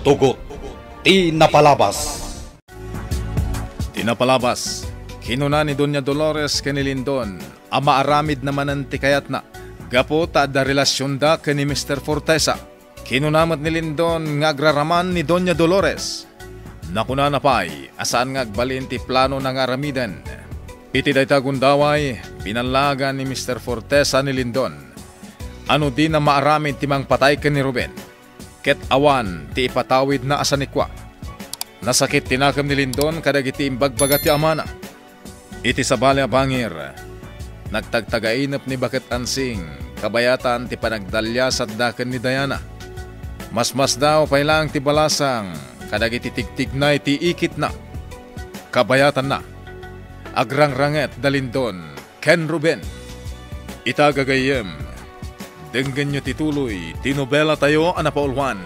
Tugot, ti napalabas. Tinapalabas, kinuna ni Doña Dolores kanilindon, ama aramid naman ang tikayat na. Gapo ta da relasyon da ni Mr. Fortesa. Kinunamat ni Lindon nga agraraman ni Doña Dolores. Nakuna na pa'y, asaan nga agbalin ti plano ng aramidan. Iti dayta gundaway, pinalaga ni Mr. Fortesa ni Lindon. Ano di na maaramid timang patay ka ni Ruben. Ket awan ti ipatawid na asanikwa. Nasakit tinakam ni Lindon kadag iti imbagbaga ti amana. Iti sabali abangir, nagtagtagainap ni Bakit Ansing, kabayatan ti panagdalya sa daken ni Diana. Mas daw pailang ti balasang, kadag iti tigtig na iti ikit na. Kabayatan na, agrangranget da Lindon, Ken Ruben. Itagagayem, denggan nyo tituloy, tinobela tayo anapaulwan.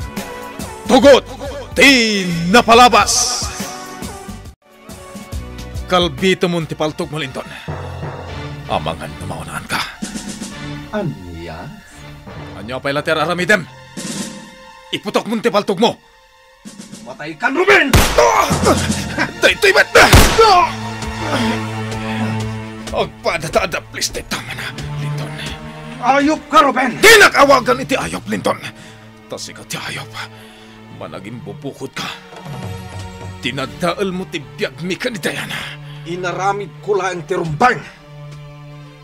Tugot! Ti napalabas! Kalbito mo ti paltog mo, Lindon. Amangan numaunaan ka. Anya? Anya pa'y later aramidem. Iputok mo ti paltog mo. Matay kan, Ruben! Tay ba't na? Agpadata-ada, please, tama na, Lindon. Ayop ka, Ruben! Di nakawagan iti ayop, Lindon. Tas ikaw ti ayop. Managing bubukod ka. Tinadaal mo ti biyag mi ka ni Diana. Inaramid ko lang ti rumbang.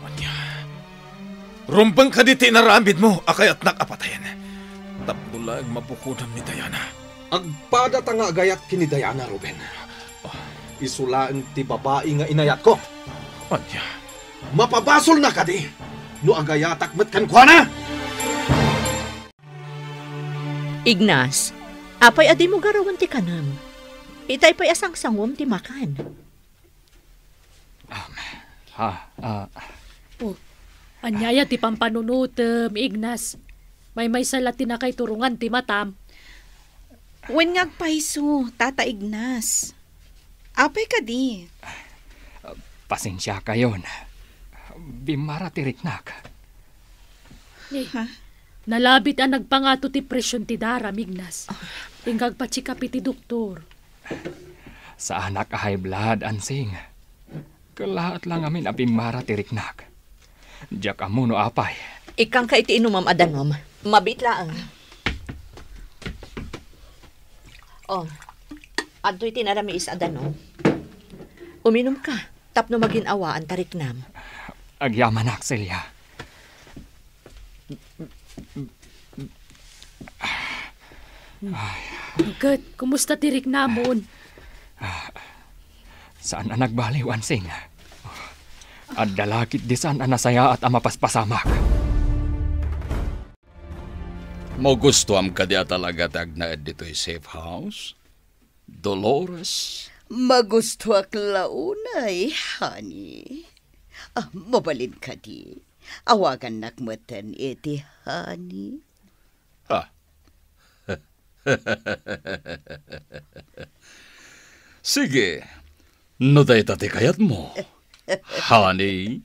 Anya, rumbang ka di tinaramid mo, akayat nakapatayan. Tapdulag mabukudan ni Diana. Agpada ta nga agayat kini Diana, Ruben. Isulaan ti babae nga inayat ko. Anya, Mapabasol na ka di. No agayatak met kan kwa na. Ignas, apay adi mo garawan ti kanam. Itay pa'y asang sangwam ti makan. Anyaya ti pampanunutem, Ignas. May salati na kay turungan ti matam. Wen nga paiso, Tata Ignas. Apay ka di. Pasensya kayo na. Bimara ti riknak. Nalabit ang nagpangato ti presyon ti daram, Ignas. Ingag pachikap iti doktor. Sa anak a high blood, Ansing. Kalahat lang amin a bimara ti riknak. Diyak amuno apay. Ikang ka iti inumam adanom. Mabit laang. Adto iti narami is adanom. Uminom ka. Tapno maginawaan tariknam. Agyaman, Axelia. Agad, kumusta tirik namon? Saan na nagbaliw, Ansing? At dalakit di saan nasaya at amapaspasamak. Mo gusto am ka diya talaga tagnaed dito'y safe house? Dolores? Magusto ak launay, honey. Mabalin ka di. Awagan nakmatan iti, honey. Sige, no day tati kayat mo. Honey?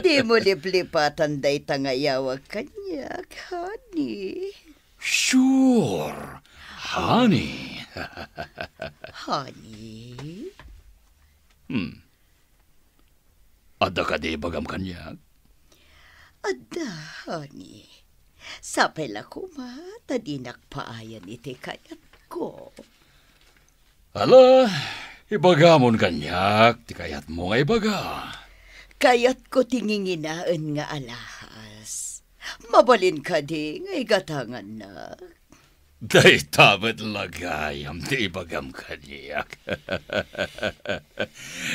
Di mo liplipatan day tangayawag kanyak, honey. Sure, honey. Honey? Ada ka di bagam kanyak? Ada, honey. Sapay la kuma, tadinak paayan iti kayat ko. Ala, ibagamon kanyak, ti kayat mo nga ibaga. Kayat ko tinginginaan nga alahas. Mabalin ka di, nga igatangan na. Day tabat lagayam, ti ibagam kanyak.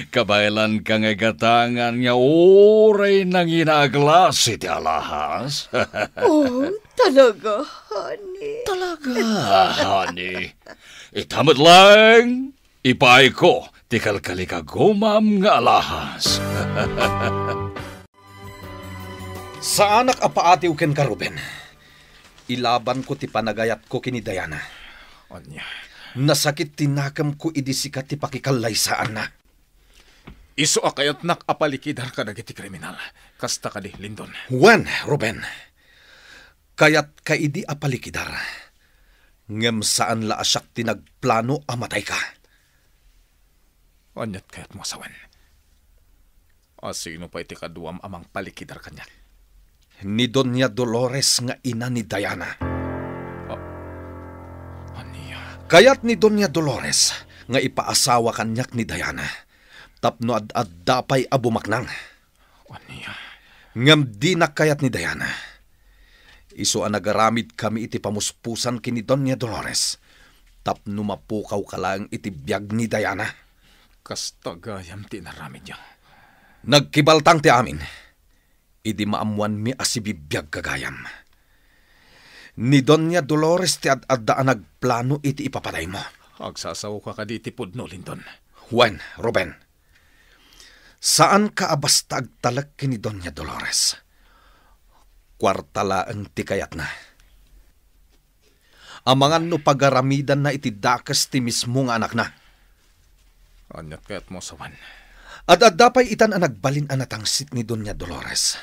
Kabailan ka nga gatangan nga oray nang inaaglas iti alahas. Oh, talaga, honey. Talaga, honey. Itamat lang, ipay ko, ti kalkali ka gumam nga alahas. Sa anak apaatiw ken ka, Ruben. Ilaban ko ti panagayat ko kini Diana. Anya, Nasakit tinakam ko idisikat ti pakikalaysaan na. iso akayat nak apalikidar ka dagiti kriminal. Kasta ka di, Lindon. Juan, Ruben. Kayat kaidi apalikidar. Ngem saan la asyak tinagplano amatay ka. Anyat kaya't mo asawan. Sino pa iti kaduam amang palikidar kanya? Ni Doña Dolores nga ina ni Diana. Aniya? Kayat ni Doña Dolores nga ipaasawa kanyak ni Diana. Tapno ad-dapay abumaknang. Aniya? Ngam di na kayat ni Diana. Iso ang nagaramid kami iti pamuspusan kini Doña Dolores. Tapno mapukaw ka lang iti biyag ni Diana. Kasta gayam tinaramid niya. Nagkibaltang ti amin. Idi maamuan mi asibibiyag kagayam. Ni Doña Dolores ti ad-addaan nagplano iti ipapatay mo. Agsasaw ka ka di ti pudno, Lindon. Juan, Ruben. Saan ka abastag talag kini Doña Dolores? Kwartala ang tikayat na. Amangan no pagaramidan na iti dakas ti mismo nga anak na. Anyat kaya't mo sawan. At addapay itan ang nagbalin ang natangsit ni Doña Dolores.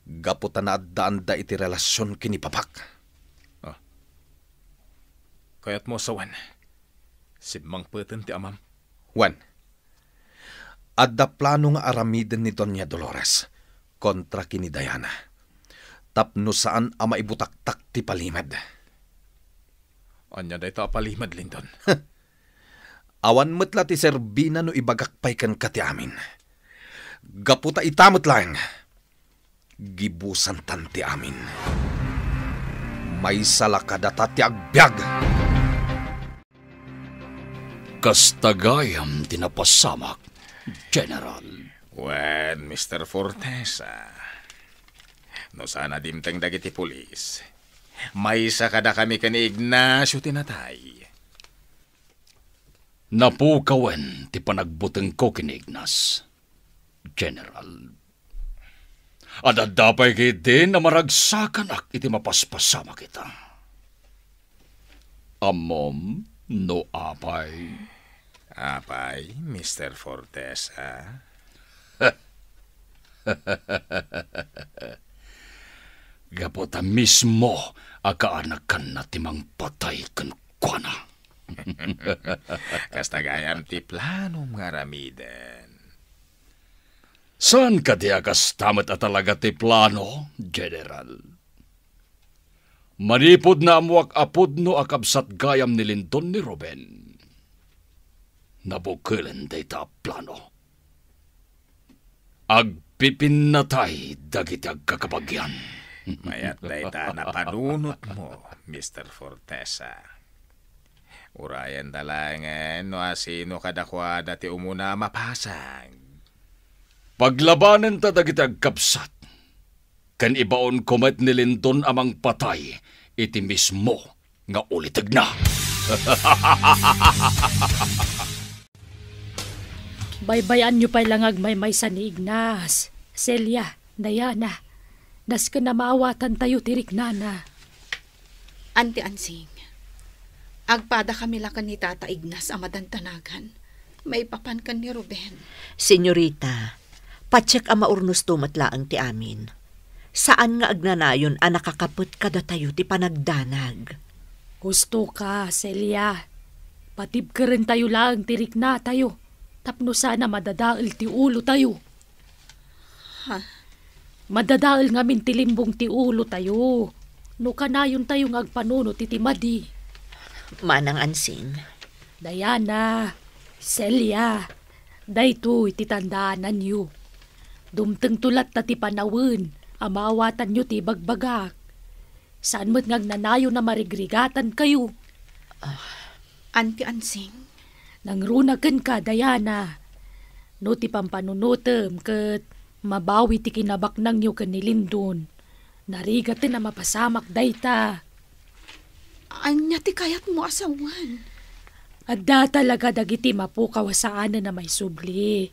Gaputan na addaan da iti relasyon kini papak. Kaya't mo sawan. Simang peten ti amam. Juan, adda plano nga aramiden ni Doña Dolores kontra kini Diana. Tapno saan ang maibutaktak ti palimad. Anya day ta palimad, Lindon. Awan metla ti serbina no ibagakpay kan kati amin. Gaputa itamot lang. Gibusan tanti amin. May salakadata ti agbyag. Kastagayam tinapasamak, General. Wen, Mr. Fortesa. No sana dimteng dagiti pulis. May sakada kami kani Ignacio tinatay. Napukawen ti panagbuteng ko kini Ignas, General. Adadapay kiti na maragsakan ak iti mapaspasama kita. Amom no apay. Apay, Mr. Fortesa. Gapota mismo akaanak kan na timang patay kan kuana. Kastagayam ti plano nga ramiden. Saan ka di akas tamat at talaga ti plano, General? Manipod na amuak apod no akabsat gayam ni Lindon ni Ruben. Nabukilan day ta plano. Agpipinatay dagiti agkakapagyan. Mayat day ta napanunot mo, Mr. Fortesa. Urayan talangan no asino kadakwa dati umuna mapasang. Paglabanan ta dagiti agkapsat. Kan ibaon kumet ni Lindon amang patay, iti mismo nga ulitag na. Baybayan nyo pa'y langag may sa ni Ignas, Celia, Diana. Das ka na maawatan tayo tirik nana. Auntie Ansing, agpada kami lakan ni Tata Ignas ang madantanagan. May papan kan ni Ruben. Senyorita, patsyak ang maurnos tumatlaang ti amin. Saan nga agnanayon ang nakakapot kada tayo ti panagdanag? Gusto ka, Celia. Patib ka rin tayo lang tirik na tayo. Tapno sana madadaal ti ulo tayo. Ha? Madadaal ngamin tilimbong ti ulo tayo. No kanayon tayo ngagpanuno ti timadi. Manang Ansing. Diana, Celia, dayto iti tandaanan nyo. Dumteng tulat ta ti panawin, amawatan nyo ti bagbagak. Saan mo't ngagnanayo na marigrigatan kayo? Auntie Ansing. Nangrunagan ka, Diana. No ti pampanunutem ket mabawi ti kinabaknang nyo kanilindon. Narigat na mapasamak dayta. Anya ti kayat mo asawan. Adda talaga dagiti mapukaw saan na may subli.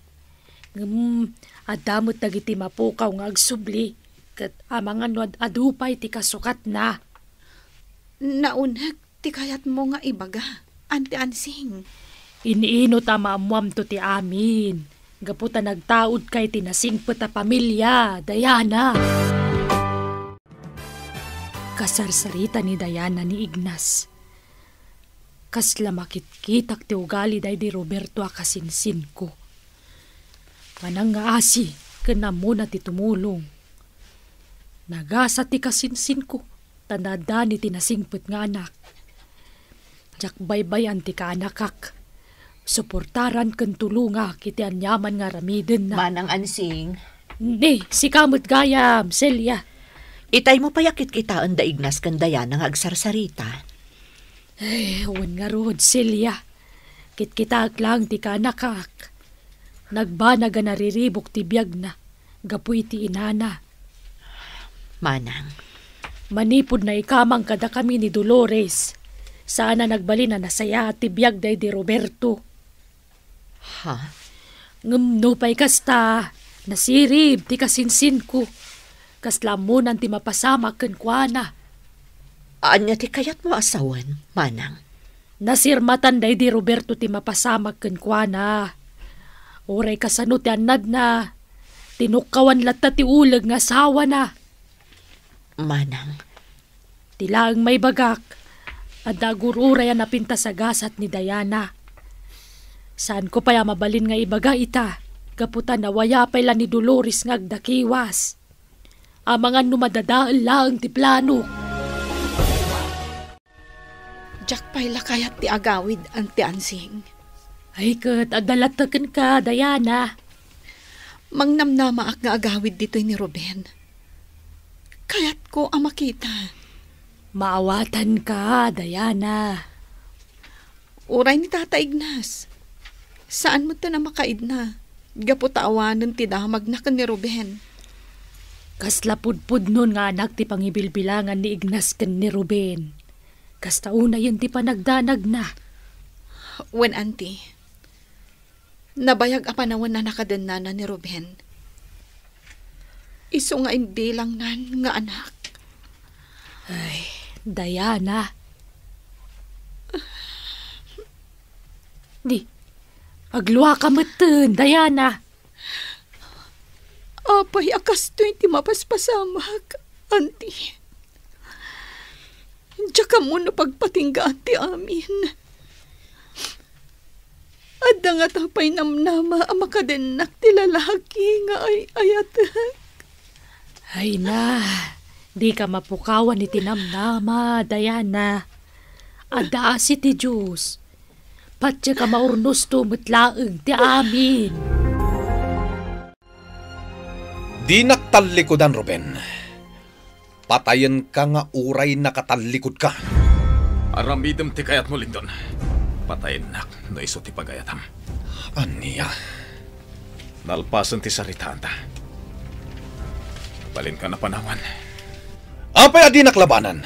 Adda mo't dagiti mapukaw nga agsubli. Ket amangan no adupay ti kasukat na. Naunag ti kayat mo nga ibaga, Auntie Ansing. Iniino ta maamuam to ti amin. Gaputa nagtaod kay tinasingpet a pamilya, Diana. Kasarsarita ni Diana ni Ignas. Kasla makitkitak ti ugali day di Roberto akasinsin ko. Manang nga asi, kana muna ti tumulong. Nagasa ti kasinsin ko, tanada ni tinasingput nga anak. Jak baybayan ti kaanakak. Suportaran kan tulunga kiti anyaman nga ramiden na. Manang Ansing, Ni, si kamot gayam, Celia. itay mo payakit kitaan da ignas kan Diana nga agsarsarita. Ay, wan nga rod, Celia. Kitkitag lang ti kanakak. Nagbanaga nariribok ti biyag na. Gapuy ti inana. Manang, Manipod na ikamang kada kami ni Dolores. Sana nagbali na nasaya ti biyag day di Roberto. ha? Ngumno pa'y kasta. Nasirib ti kasinsin ko. Kaslamunan ti mapasama ken kuana. Anya ti kayat mo asawan, Manang? Nasirmatan day di Roberto ti mapasama ken kuana. Oray kasano ti anad na. Tinukawan latta ti uleg nga asawa na. Manang, Tilaang may bagak. Adda gururay na pinta sa gasat ni Diana. Saan ko paya mabalin nga ibaga ita? Kaputan na waya pala ni Dolores nga agdakiwas. Amangan numadadaal lang ti plano. Jak pa'y lakayat ti agawid anti Ansing. Ay kat, agdalatakan ka, Diana. Mangnamnama ak nga agawid dito'y ni Ruben. Kayat ko ang makita. Maawatan ka, Diana. Uray ni Tata Ignas. Saan mo ta na makaid na? Gaputaawanan ti damag na kan ni Ruben. Kaslapudpud nun nga anak ti pangibilbilangan ni Ignas ken ni Ruben. Kastauna yun ti panagdanag na. When auntie, nabayag a panawan na nakadenana ni Ruben. Iso nga hindi lang nan nga anak. Ay, Diana. Di, agluwa ka matan, Diana. Apay akas to'y ti mapaspasamak, auntie. Diyan ka muna pagpatinggaan ti amin. Adda nga tapay namnama ang makadenak ti lalaki nga ay ayatak. Ay na, di ka mapukawan ni tinamnama, Diana. Ada si ti Diyos. Patya ka maurnos tumutlaang ti amin. Di naktalikodan, Ruben. Patayan ka nga uray nakatalikod ka. Aramidem ti kayat mo, Lindon. Patayin nak, no iso ti pagayatam. Aniya? Nalpasan ti saritaan ta. Balin ka na panawan. Apay adi naklabanan.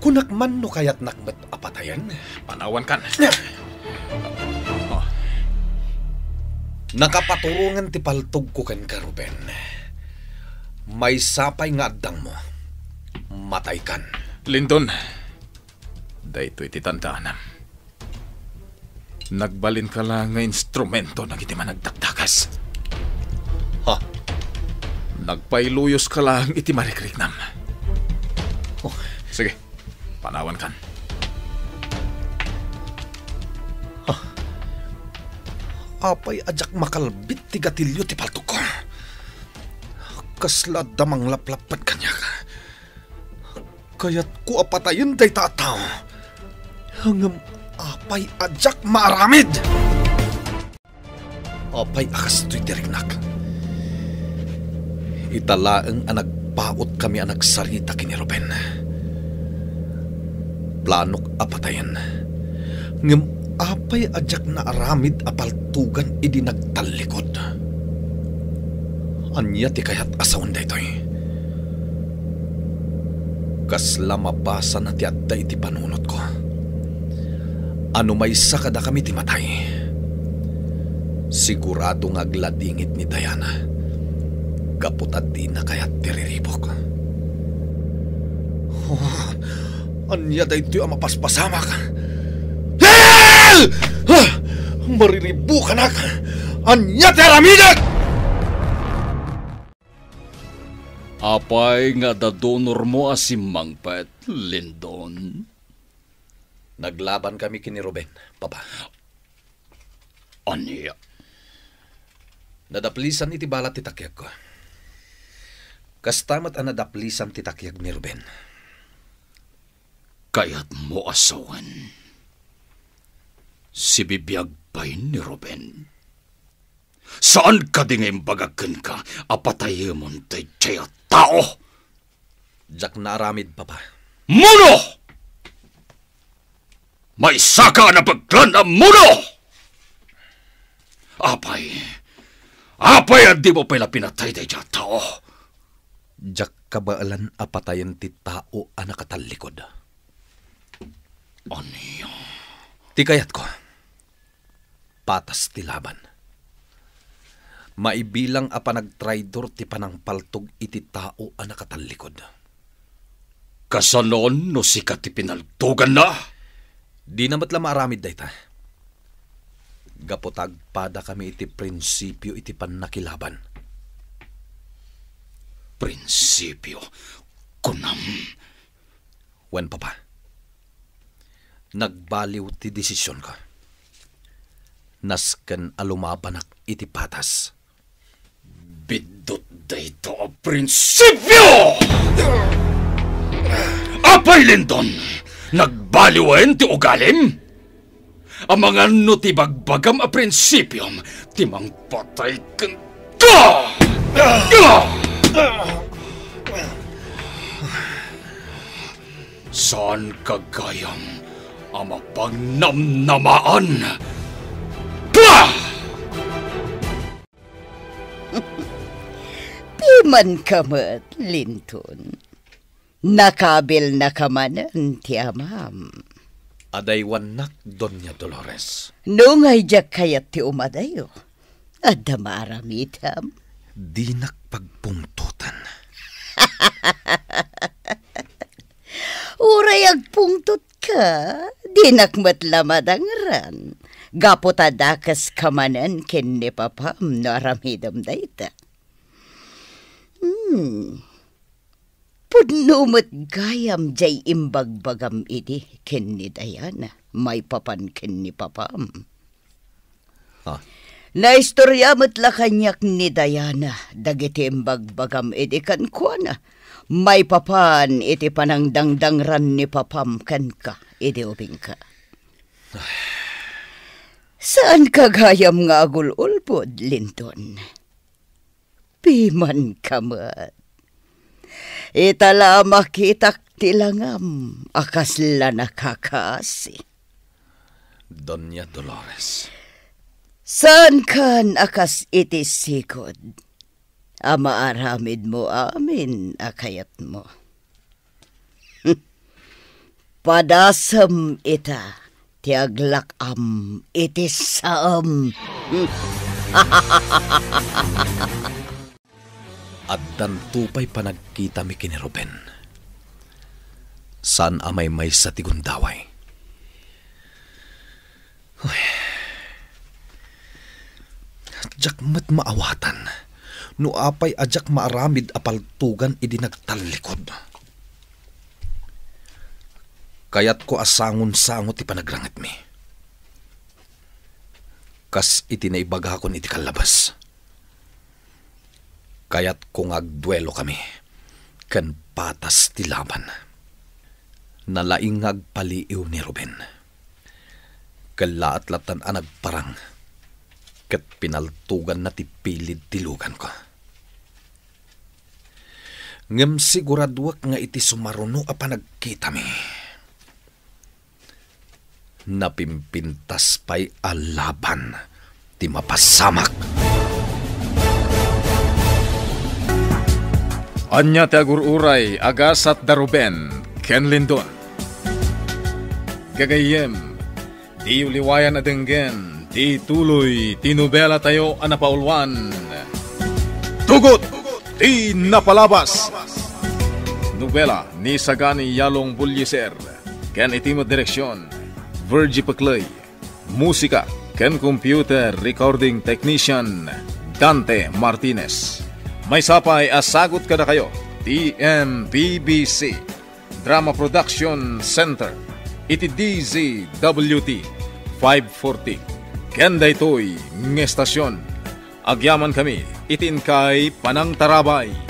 Kunak man no kayat nakmet apatayan. Panawan kan. Nakapaturungan ti paltog ko kan ka, Ruben. May sapay nga addang mo. Matay kan. Lindon, daytoy ti tandaanam. Nagbalin ka lang nga instrumento na iti managdakdakas. Ha? Nagpailuyos ka lang iti marikriknam. Oh. Sige, panawan kan. Apay ajak makalbit ti gatilyo ti paltog ko. Kasla damang laplapat kanya ka. Kaya't ko apatayin day tataw. Hangam apay ajak maaramid. Apay akas to'y dirignak. Italaang ang nagpaot kami ang nagsarita kini Ruben. Planok apatayin. Ngam apay ajak na aramid apaltugan idi nagtalikod. Anya ti kayat asawan da ito'y. Kasla mabasa na ti adda iti panunot ko. Ano may sakada kami ti matay. Sigurado nga agladingit ni Diana. Kaputad di na kayat tiriribok. Oh, anya da ito'y amapaspasamak. Mariribu ka nak! Anya ti aramidak! Apay nga dadonor mo asimang pet, Lindon. Naglaban kami kini Ruben, Papa. Aniya? Nadaplisan iti balat ti takyag ko. Kastamat ang nadaplisan ti takyag ni Ruben. Kaya't mo asawan. Si bibiyag pa'y ni Ruben. Saan ka di ngayon bagagan ka, apatay mo tayo tsaya tao? Jak na aramid, Papa. Muno! May saka na pagklan ang muno! Apay at di mo pala pinatay tayo tao. Jak kabaalan apatayan ti tao ang nakatalikod. Aniya? Ti kayat ko. Patas ti laban. Maibilang apa nagtraidor ti panangpaltog iti tao ang nakatalikod. Kasanon no sikat ti pinaltugan na? Di namat lang maaramid dayta. Gapotag pada kami iti prinsipyo iti panakilaban. Prinsipyo? Kunam? Wen, Papa. Nagbaliw ti desisyon ko. Nasken alumabanak iti patas. Bidot dayto a prinsipyo! Apay Lindon! Nagbaliwen ti ugalim? Ang mga no ti bagbagam a prinsipyom, ti mangpatay ken ka! Saan kagayam ang mapagnamnamaan? Piman kamat, Linton. Nakabil na kamanan ti amam. Adaywanak Doña Dolores. Nungay jak kayat ti umadayo. Adda maramitam. Di nakpagpungtutan. Uray agpungtot ka. Di nakmatlamadangran. Gapotadakas kamanan ken ni papam no aramidam dayta. Pudnumot gayam jay imbagbagam idi ken ni Diana. May papan ken ni papam. Naistorya matla kanyak ni Diana. Dagiti imbagbagam idi kan kuana. May papan iti panang dangdangran ni papam kan ka. Idi ubing ka. Saan kagayam nga agululpod, Linton? Piman kamat. Itala makitak tilangam, akasla nakakasi. Doña Dolores. Saan kan akas itisikod? Ama aramid mo amin, akayat mo. Padasam ita, tiaglak itisam. At dantupay panagkita mi kini Ruben. San amay may sa tigundaway. Adyak mat maawatan. No apay adyak maaramid apaltugan idi nagtalikod. Kayat ko asangon-sangot ipanagrangat mi. Kas iti naibagakon iti kalabas. Kayat kung agduelo kami, kan patas ti laban. Nalaing agpaliiw ni Ruben. Kalaat-latan ang nagparang, kat pinaltugan na ti pilid tilugan ko. Ngem siguraduak nga iti sumaruno a panagkita mi. Napimpintas pa'y alaban, ti mapasamak. Anya ti agururay agasat da Ruben, Ken Lindon. Gagayem, di uliwayan na denggen, di tuloy, ti nobela tayo anapaulwan. Tugot, di napalabas. Nobela ni Sagani Yalong Bulyeser, Ken itimot direksyon, Virgie Paclay. Musika, Ken computer recording technician, Dante Martinez. May sapay asagot ka na kayo, TMPBC, Drama Production Center, iti DZWT 540. Kenda ito'y ng estasyon. Agyaman kami, itin kay Panang Tarabay.